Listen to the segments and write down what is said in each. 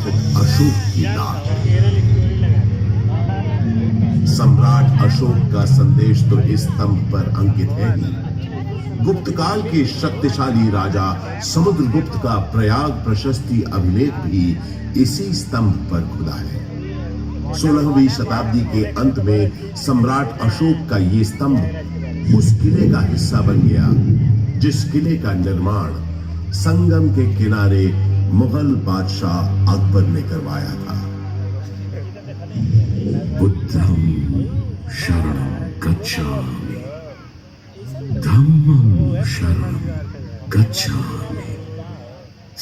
स्थित अशोक की डाक। सम्राट अशोक का संदेश तो इस स्तंभ पर अंकित है ही। गुप्त काल के शक्तिशाली राजा समुद्रगुप्त का प्रयाग प्रशस्ति अभिलेख भी इसी स्तंभ पर खुदा है। 16वीं शताब्दी के अंत में सम्राट अशोक का ये स्तंभ उस किले का हिस्सा बन गया जिस किले का निर्माण संगम के किनारे मुगल बादशाह अकबर ने करवाया था। बुद्धं शरणं गच्छामि, धम्मं शरणं गच्छामि,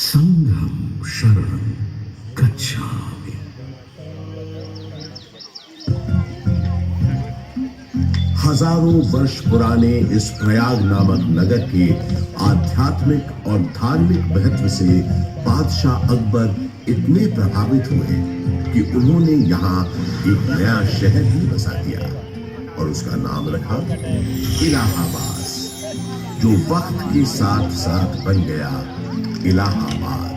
संघं शरणं गच्छामि। हजारों वर्ष पुराने इस प्रयाग नामक नगर के आध्यात्मिक और धार्मिक महत्व से बादशाह अकबर इतने प्रभावित हुए कि उन्होंने यहाँ एक नया शहर भी बसा दिया और उसका नाम रखा इलाहाबाद, जो वक्त के साथ साथ बन गया इलाहाबाद।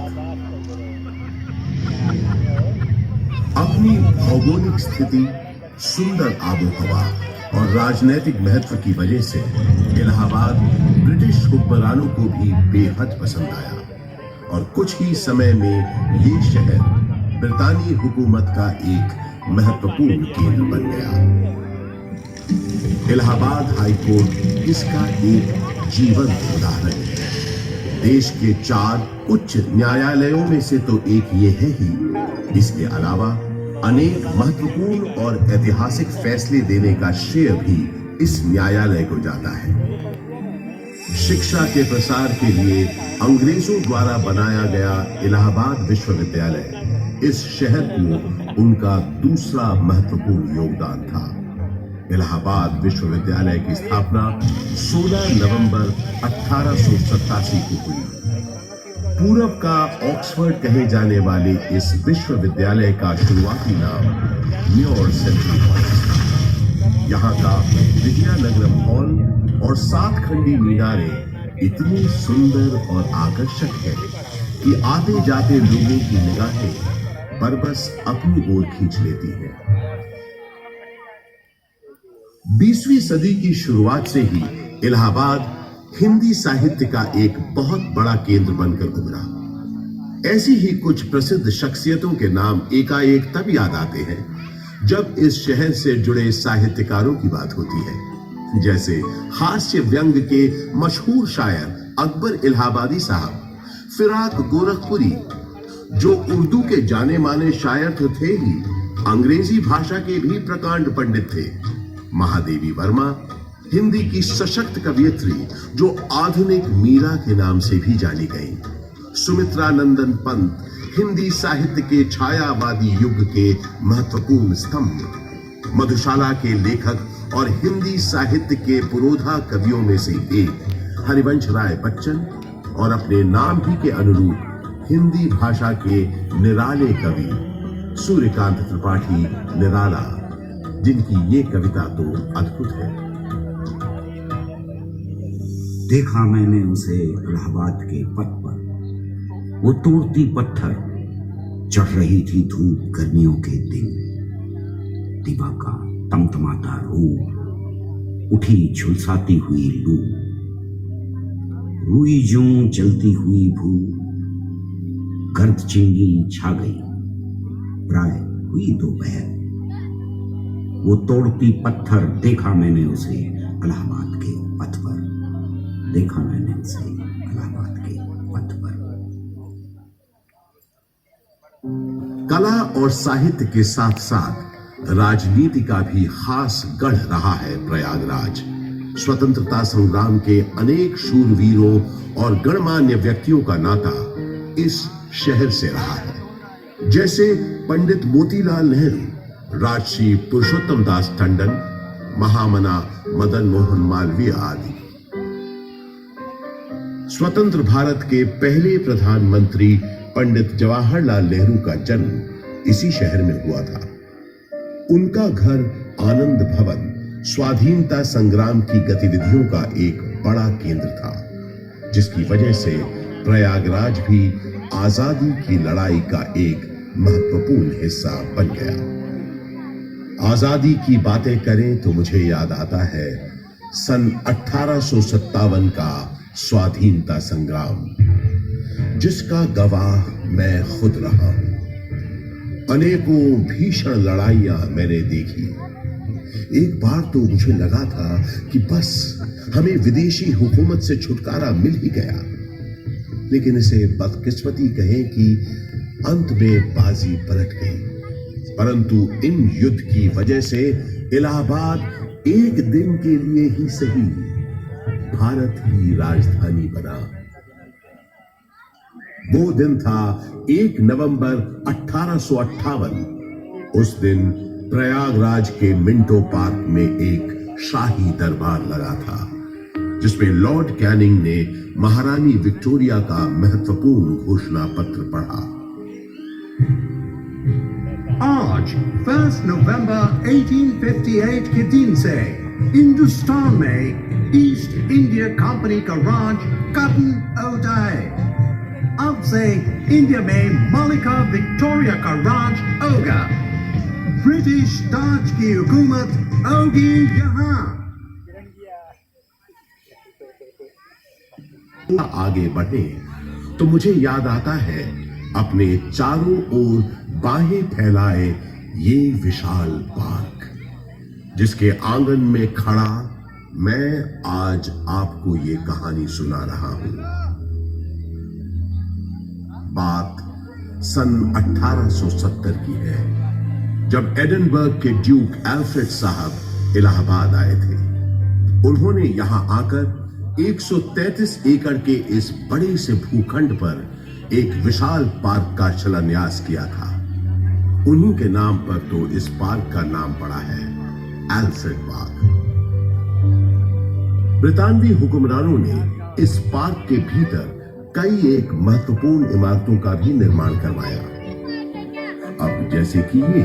अपनी भौगोलिक स्थिति, सुंदर आबोहवा और राजनीतिक महत्व की वजह से इलाहाबाद ब्रिटिश हुक्मरानों को भी बेहद पसंद आया और कुछ ही समय में ये शहर ब्रितानी हुकूमत का एक महत्वपूर्ण केंद्र बन गया। इलाहाबाद हाई कोर्ट इसका एक जीवंत उदाहरण है। देश के 4 उच्च न्यायालयों में से तो एक ये है ही। इसके अलावा अनेक महत्वपूर्ण और ऐतिहासिक फैसले देने का श्रेय भी इस न्यायालय को जाता है। शिक्षा के प्रसार के लिए अंग्रेजों द्वारा बनाया गया इलाहाबाद विश्वविद्यालय इस शहर को उनका दूसरा महत्वपूर्ण योगदान था। इलाहाबाद विश्वविद्यालय की स्थापना 16 नवंबर 1887 को हुई। पूरब का ऑक्सफोर्ड कहे जाने वाले इस विश्वविद्यालय का शुरुआती नाम न्यूयॉर्क सेंट्रल कॉलेज था। यहाँ का विद्यानगरम हॉल और 7 खंडी मीनारें इतनी सुंदर और आकर्षक है कि आते जाते लोगों की निगाहें बरबस अपनी ओर खींच लेती है। 20वीं सदी की शुरुआत से ही इलाहाबाद हिंदी साहित्य का एक बहुत बड़ा केंद्र बनकर उभरा। ऐसी ही कुछ प्रसिद्ध शख्सियतों के नाम एकाएक तब याद आते हैं जब इस शहर से जुड़े साहित्यकारों की बात होती है, जैसे हास्य व्यंग के मशहूर शायर अकबर इलाहाबादी साहब, फिराक गोरखपुरी जो उर्दू के जाने माने शायर तो थे ही, अंग्रेजी भाषा के भी प्रकांड पंडित थे, महादेवी वर्मा हिंदी की सशक्त कवियत्री जो आधुनिक मीरा के नाम से भी जानी गई, सुमित्रा नंदन पंत हिंदी साहित्य के छायावादी युग के महत्वपूर्ण स्तंभ, मधुशाला के लेखक और हिंदी साहित्य के पुरोधा कवियों में से एक हरिवंश राय बच्चन और अपने नाम ही के अनुरूप हिंदी भाषा के निराले कवि सूर्यकांत त्रिपाठी निराला, जिनकी ये कविता तो अद्भुत है। देखा मैंने उसे इलाहाबाद के पथ पर, वो तोड़ती पत्थर, चढ़ रही थी धूप गर्मियों के दिन, दिवा का तमतमाता रूप, उठी झुलसाती हुई लू, रुई जूं जलती हुई भू, गर्द चिंगी छा गई, प्राय हुई दोपहर। वो तोड़ती पत्थर देखा मैंने उसे इलाहाबाद के पथ पर, देखा मैंने उसे इलाहाबाद के पथ पर। कला और साहित्य के साथ साथ राजनीति का भी खास गढ़ रहा है प्रयागराज। स्वतंत्रता संग्राम के अनेक शूरवीरों और गणमान्य व्यक्तियों का नाता इस शहर से रहा है, जैसे पंडित मोतीलाल नेहरू, राजश्री पुरुषोत्तम दास टंडन, महामना मदन मोहन मालवीय आदि। स्वतंत्र भारत के पहले प्रधानमंत्री पंडित जवाहरलाल नेहरू का जन्म इसी शहर में हुआ था। उनका घर आनंद भवन स्वाधीनता संग्राम की गतिविधियों का एक बड़ा केंद्र था, जिसकी वजह से प्रयागराज भी आजादी की लड़ाई का एक महत्वपूर्ण हिस्सा बन गया। आजादी की बातें करें तो मुझे याद आता है सन 1857 का स्वाधीनता संग्राम, जिसका गवाह मैं खुद रहा हूं। अनेकों भीषण लड़ाइयां मैंने देखी। एक बार तो मुझे लगा था कि बस हमें विदेशी हुकूमत से छुटकारा मिल ही गया, लेकिन इसे बदकिस्मती कहें कि अंत में बाजी पलट गई। परंतु इन युद्ध की वजह से इलाहाबाद एक दिन के लिए ही सही भारत की राजधानी बना। वो दिन था 1 नवंबर 1858। उस दिन प्रयागराज के मिंटो पार्क में एक शाही दरबार लगा था, जिसमें लॉर्ड कैनिंग ने महारानी विक्टोरिया का महत्वपूर्ण घोषणा पत्र पढ़ा। आज 1 नवंबर 1858 के दिन से हिंदुस्तान में ईस्ट इंडिया कंपनी का राज खत्म होता है। अब से इंडिया में मलिका विक्टोरिया का राज होगा। ब्रिटिश ताज की हुकूमत होगी यहाँ। आगे बढ़े तो मुझे याद आता है अपने चारों ओर बाहें फैलाए ये विशाल पार्क, जिसके आंगन में खड़ा मैं आज आपको ये कहानी सुना रहा हूं। बात सन 1870 की है, जब एडिनबर्ग के ड्यूक एल्फ्रेड साहब इलाहाबाद आए थे। उन्होंने यहां आकर 133 एकड़ के इस बड़े से भूखंड पर एक विशाल पार्क का शिलान्यास किया था। उन्हीं के नाम पर तो इस पार्क का नाम पड़ा है एल्फ्रेड पार्क। ब्रितानवी हुक्मरानों ने इस पार्क के भीतर कई एक महत्वपूर्ण इमारतों का भी निर्माण करवाया। अब जैसे कि ये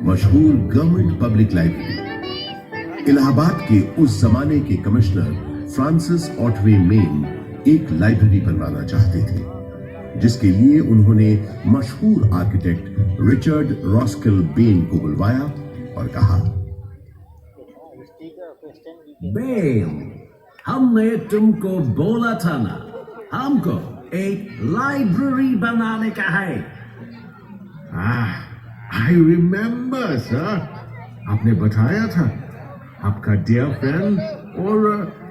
मशहूर गवर्नमेंट पब्लिक लाइब्रेरी। इलाहाबाद के उस जमाने के कमिश्नर फ्रांसिस ऑटवे मेन एक लाइब्रेरी बनवाना चाहते थे, जिसके लिए उन्होंने मशहूर आर्किटेक्ट रिचर्ड रॉस्किल बेन को बुलवाया और कहा, बेन, हमने तुमको बोला था ना, हमको एक लाइब्रेरी बनाने का है। I remember, sir. आपने बताया था आपका डियर फ्रेंड और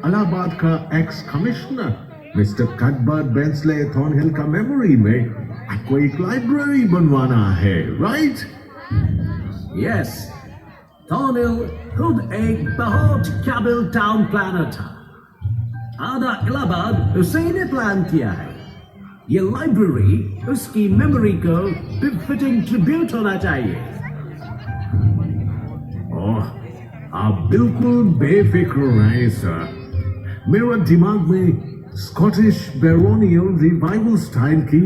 इलाहाबाद का एक्स कमिश्नर मिस्टर कटबर्ट बेंसले थॉर्नहिल का मेमोरी में आपको एक लाइब्रेरी बनवाना है, राइट? यस, थॉर्नहिल खुद एक बहुत काबिल टाउन प्लानर था। आधा इलाहाबाद उसी ने प्लान किया है। ये लाइब्रेरी उसकी मेमोरी को बिफिटिंग ट्रिब्यूट होना चाहिए। ओह, आप बिल्कुल बेफिक्र रहें सर। मेरा दिमाग में स्कॉटिश बैरोनियल रिवाइवल स्टाइल की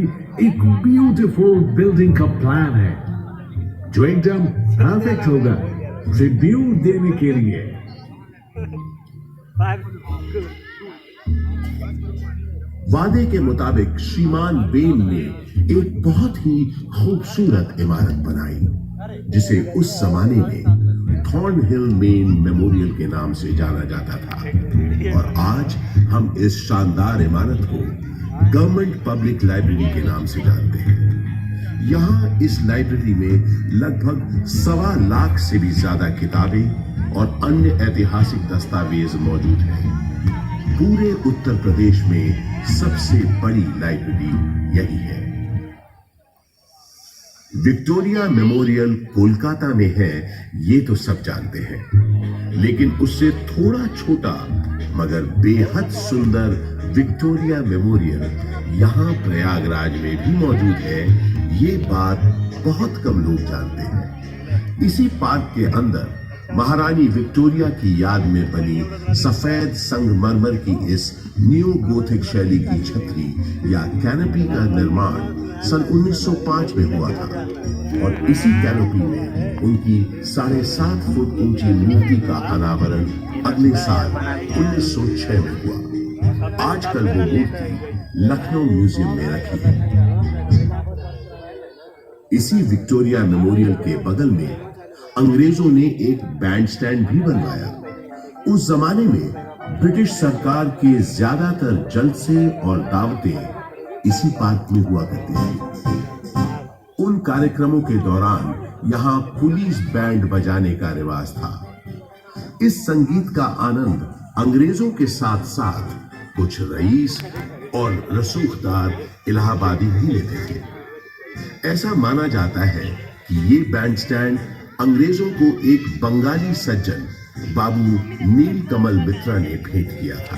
एक ब्यूटीफुल बिल्डिंग का प्लान है, जो एकदम परफेक्ट होगा ट्रिब्यूट देने के लिए। वादे के मुताबिक श्रीमान बेन ने एक बहुत ही खूबसूरत इमारत बनाई, जिसे उस जमाने में थॉर्नहिल मेन मेमोरियल के नाम से जाना जाता था। और आज हम इस शानदार इमारत को गवर्नमेंट पब्लिक लाइब्रेरी के नाम से जानते हैं। यहाँ इस लाइब्रेरी में लगभग 1.25 लाख से भी ज्यादा किताबें और अन्य ऐतिहासिक दस्तावेज मौजूद हैं। पूरे उत्तर प्रदेश में सबसे बड़ी लाइब्रेरी यही है। विक्टोरिया मेमोरियल कोलकाता में है, ये तो सब जानते हैं, लेकिन उससे थोड़ा छोटा मगर बेहद सुंदर विक्टोरिया मेमोरियल यहां प्रयागराज में भी मौजूद है। ये बात बहुत कम लोग जानते हैं। इसी पार्क के अंदर महारानी विक्टोरिया की याद में बनी सफेद संगमरमर की इस न्यू गोथिक शैली की छतरी या कैनोपी का निर्माण सन 1905 में हुआ था, और इसी कैनोपी में उनकी 7.5 फुट ऊंची मूर्ति का अनावरण अगले साल 1906 में हुआ। आजकल वो मूर्ति लखनऊ म्यूजियम में रखी है। इसी विक्टोरिया मेमोरियल के बगल में अंग्रेजों ने एक बैंड स्टैंड भी बनवाया। उस जमाने में ब्रिटिश सरकार के ज्यादातर जलसे और दावतें इसी पार्क में हुआ करती थी। उन कार्यक्रमों के दौरान यहां पुलिस बैंड बजाने का रिवाज था। इस संगीत का आनंद अंग्रेजों के साथ साथ कुछ रईस और रसूखदार इलाहाबादी भी लेते थे। ऐसा माना जाता है कि ये बैंड स्टैंड अंग्रेजों को एक बंगाली सज्जन बाबू नीलकमल मित्रा ने भेंट किया था।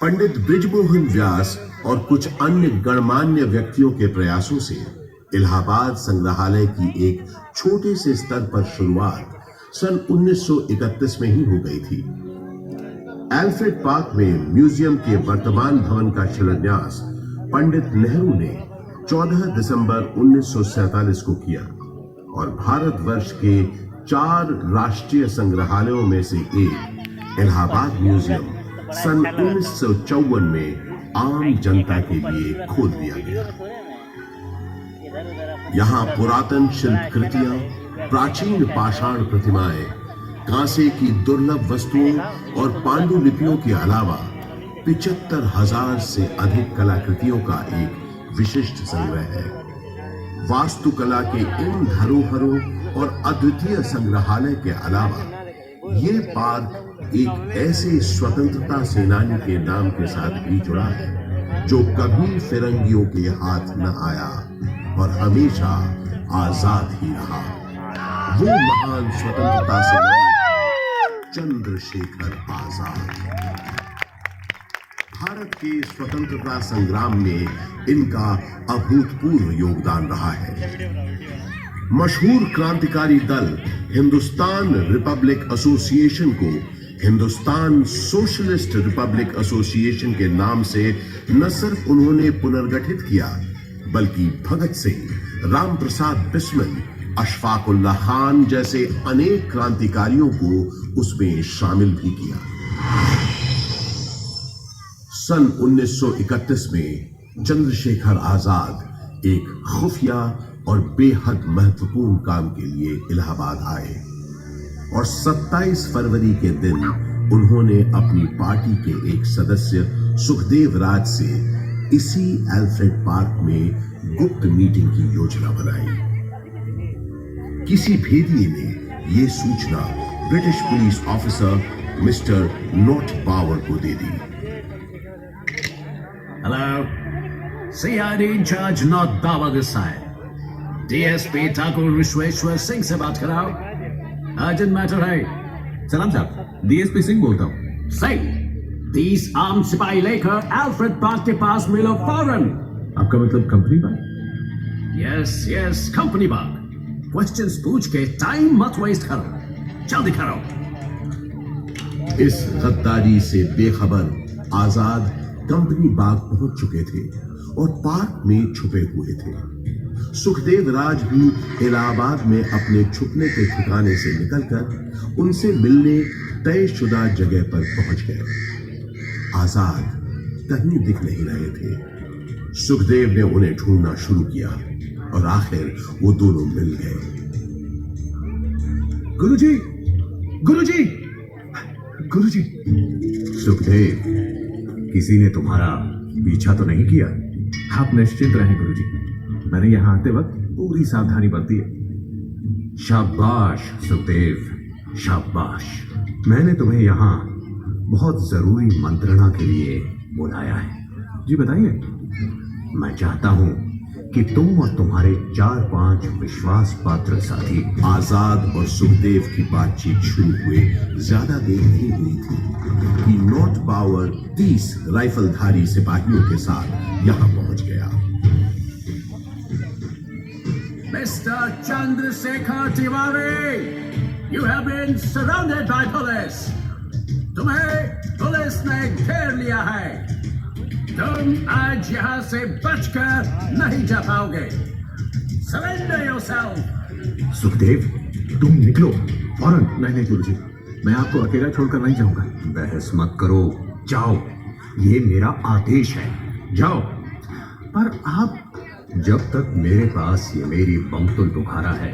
पंडित बृजमोहन व्यास और कुछ अन्य गणमान्य व्यक्तियों के प्रयासों से इलाहाबाद संग्रहालय की एक छोटे से स्तर पर शुरुआत सन 1931 में ही हो गई थी। एल्फ्रेड पार्क में म्यूजियम के वर्तमान भवन का शिलान्यास पंडित नेहरू ने 14 दिसंबर 1947 को किया और भारतवर्ष के 4 राष्ट्रीय संग्रहालयों में से एक इलाहाबाद म्यूजियम सन 1954 में आम जनता के लिए खोल दिया गया। यहाँ पुरातन शिल्पकृतियां, प्राचीन पाषाण प्रतिमाएं, कांसे की दुर्लभ वस्तुओं और पांडुलिपियों के अलावा 75,000 से अधिक कलाकृतियों का एक विशिष्ट संग्रह है। वास्तुकला के इन धरोहरों और अद्वितीय संग्रहालय के अलावा ये पार्क एक ऐसे स्वतंत्रता सेनानी के नाम के साथ भी जुड़ा है जो कभी फिरंगियों के हाथ न आया और हमेशा आजाद ही रहा। वो महान स्वतंत्रता सेनानी चंद्रशेखर आजाद। भारत के स्वतंत्रता संग्राम में इनका अभूतपूर्व योगदान रहा है। मशहूर क्रांतिकारी दल हिंदुस्तान रिपब्लिक एसोसिएशन को हिंदुस्तान सोशलिस्ट रिपब्लिक एसोसिएशन के नाम से न सिर्फ उन्होंने पुनर्गठित किया बल्कि भगत सिंह, रामप्रसाद बिस्मिल, अशफाक उल्लाह खान जैसे अनेक क्रांतिकारियों को उसमें शामिल भी किया। सन 1931 में चंद्रशेखर आजाद एक खुफिया और बेहद महत्वपूर्ण काम के लिए इलाहाबाद आए और 27 फरवरी के दिन उन्होंने अपनी पार्टी के एक सदस्य सुखदेव राज से इसी एल्फ्रेड पार्क में गुप्त मीटिंग की योजना बनाई। किसी भेदिए ने यह सूचना British police officer mister not power को दे दी। Hello, CID in charge, not Baba this side. DSP Thakur Vishweshwar Singh से बात कराओ। Urgent matter है। सलाम साहब, डीएसपी सिंह बोलता हूँ। Singh, 30 आर्म सिपाही लेकर एल्फ्रेड पार्क के पास मिलो फौरन। आपका मतलब कंपनी बात? Yes, कंपनी बाग। क्वेश्चंस पूछ के टाइम मत वेस्ट करो, जल्दी करो। इस गद्दारी से बेखबर आजाद कंपनी बाग पहुंच चुके थे और पार्क में छुपे हुए थे। सुखदेव राज भी इलाहाबाद में अपने छुपने के ठिकाने से निकलकर उनसे मिलने तयशुदा जगह पर पहुंच गए। आजाद कहीं दिख नहीं रहे थे। सुखदेव ने उन्हें ढूंढना शुरू किया और आखिर वो दोनों मिल गए। गुरुजी, गुरुजी, गुरुजी। सुखदेव, किसी ने तुम्हारा पीछा तो नहीं किया? आप निश्चिंत रहें गुरुजी, मैंने यहाँ आते वक्त पूरी सावधानी बरती है। शाबाश सुखदेव, शाबाश। मैंने तुम्हें यहाँ बहुत जरूरी मंत्रणा के लिए बुलाया है। जी बताइए। मैं चाहता हूं कि तुम और तुम्हारे 4-5 विश्वास पात्र साथी। आजाद और सुखदेव की बातचीत शुरू हुए ज्यादा देर नहीं हुई थी कि नॉट पावर 30 राइफलधारी सिपाहियों के साथ यहां पहुंच गया। Mr. Chandrasekhar Tiwari, you have been surrounded by police. तुम्हें पुलिस ने घेर लिया है। तुम आज यहाँ से बचकर नहीं जा पाओगे। Surrender yourself. सुखदेव, तुम निकलो फौरन। नहीं गुरुजी, मैं आपको अकेला छोड़कर नहीं जाऊंगा। बहस मत करो, जाओ, ये मेरा आदेश है। जाओ। पर आप, जब तक मेरे पास ये मेरी बमतुल बुखारा है,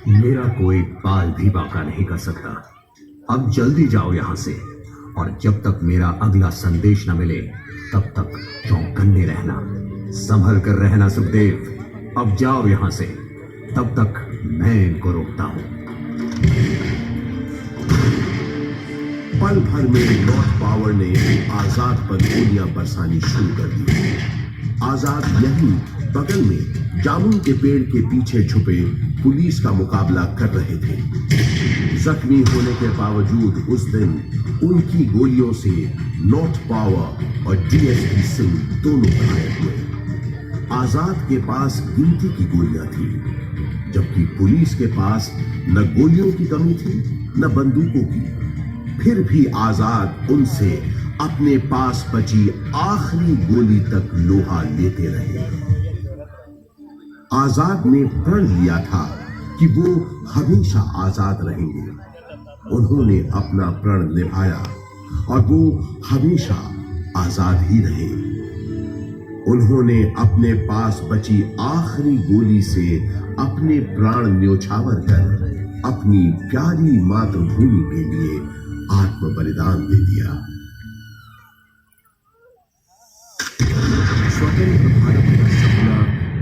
मेरा कोई बाल भी बाका नहीं कर सकता। अब जल्दी जाओ यहां से, और जब तक मेरा अगला संदेश न मिले तब तक चौकन्ने रहना, संभल कर रहना सुखदेव। अब जाओ यहां से, तब तक मैं इनको रोकता हूं। पल भर में लॉर्ड पावर ने आजाद पर गोलियां बरसानी शुरू कर दी। आजाद यहीं बगल में जामुन के पेड़ के पीछे छुपे पुलिस का मुकाबला कर रहे थे। जख्मी होने के बावजूद उस दिन उनकी गोलियों से लॉर्ड पावर और डीएसपी सिंह दोनों घायल हुए। आजाद के पास गिनती की गोलियां थी, जबकि पुलिस के पास न गोलियों की कमी थी न बंदूकों की। फिर भी आजाद उनसे अपने पास बची आखिरी गोली तक लोहा लेते रहे। आजाद ने प्रण लिया था कि वो हमेशा आजाद रहेंगे। उन्होंने अपना प्रण निभाया और वो हमेशा आजाद ही रहे। उन्होंने अपने पास बची आखिरी गोली से अपने प्राण न्योछावर कर अपनी प्यारी मातृभूमि के लिए आत्म बलिदान दे दिया। स्वतंत्र भारत का सपना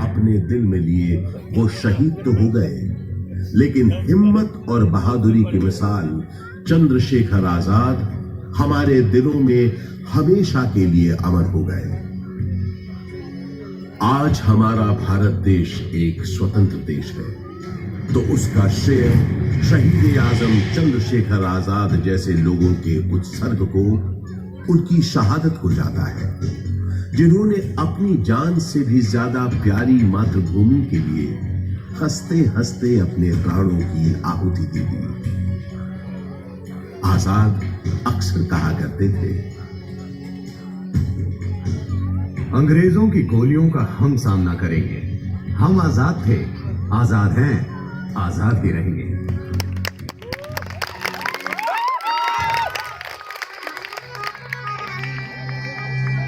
अपने दिल में लिए वो शहीद तो हो गए, लेकिन हिम्मत और बहादुरी की मिसाल चंद्रशेखर आजाद हमारे दिलों में हमेशा के लिए अमर हो गए। आज हमारा भारत देश एक स्वतंत्र देश है, तो उसका श्रेय शहीद आजम चंद्रशेखर आजाद जैसे लोगों के उत्सर्ग को, उनकी शहादत को जाता है, जिन्होंने अपनी जान से भी ज्यादा प्यारी मातृभूमि के लिए हंसते हंसते अपने प्राणों की आहुति दी थी। आजाद अक्सर कहा करते थे, अंग्रेजों की गोलियों का हम सामना करेंगे। हम आजाद थे, आजाद हैं, आजाद ही रहेंगे।